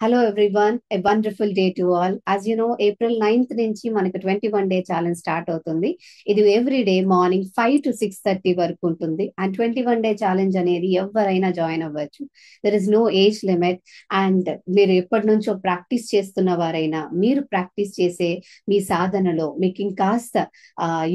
Hello everyone, a wonderful day to all. As you know, April 9th నుంచి మనకు 21 day challenge start అవుతుంది. ఇది every day morning 5 to 6:30 వరకు ఉంటుంది. And 21 day challenge అనేది ఎవరైనా జాయిన్ అవ్వచ్చు. There is no age limit. And మీరు ఎప్పటి నుంచో ప్రాక్టీస్ చేస్తున్న వారైనా, మీరు ప్రాక్టీస్ చేసే మీ సాధనలో మీకు ఇంకాస్త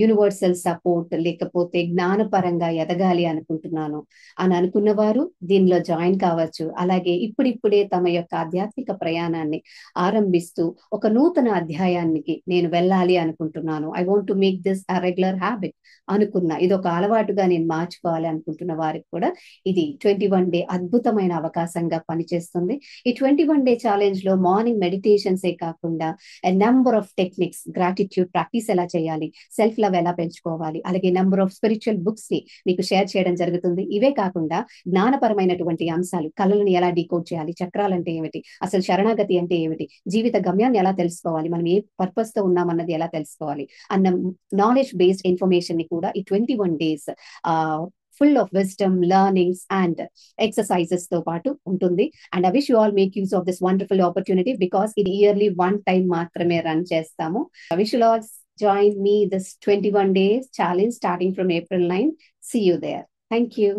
యూనివర్సల్ సపోర్ట్ లేకపోతే జ్ఞానపరంగా ఎదగాలి అనుకుంటున్నాను అని అనుకున్న వారు దీనిలో జాయిన్ కావచ్చు. అలాగే ఇప్పుడిప్పుడే తమ యొక్క ఆధ్యాత్మిక ప్రయాణాన్ని ఆరంభిస్తూ ఒక నూతన అధ్యాయానికి నేను వెళ్ళాలి అనుకుంటున్నాను, I want to make this a regular habit అనుకున్నా, ఇది ఒక అలవాటుగా నేను మార్చుకోవాలి అనుకుంటున్న వారికి కూడా ఇది 21 డే అద్భుతమైన అవకాశంగా పనిచేస్తుంది. ఈ 21 డే ఛాలెంజ్ లో మార్నింగ్ మెడిటేషన్సే కాకుండా number of techniques, gratitude practice ఎలా చేయాలి, సెల్ఫ్ లవ్ ఎలా పెంచుకోవాలి, అలాగే నెంబర్ ఆఫ్ స్పిరిచువల్ బుక్స్ ని మీకు షేర్ చేయడం జరుగుతుంది. ఇవే కాకుండా జ్ఞానపరమైనటువంటి అంశాలు, కళలను ఎలా డీకోడ్ చేయాలి, చక్రాలు అంటే ఏమిటి, అసలు శరణాగతి అంటే ఏమిటి, జీవిత గమ్యాన్ని ఎలా తెలుసుకోవాలి, మనం ఏ పర్పస్ తో ఉన్నామన్నది ఎలా తెలుసుకోవాలి అన్న నాలెడ్జ్ బేస్డ్ ఇన్ఫర్మేషన్ ని కూడా ఈ 21 days full of wisdom, learnings and exercises తో పాటు ఉంటుంది. And I wish you all make use of this wonderful opportunity because ఇది ఇయర్లీ 1 time మాత్రమే రన్ చేస్తాము. I wish you all join me this 21 days challenge starting from April 9. See you there. Thank you.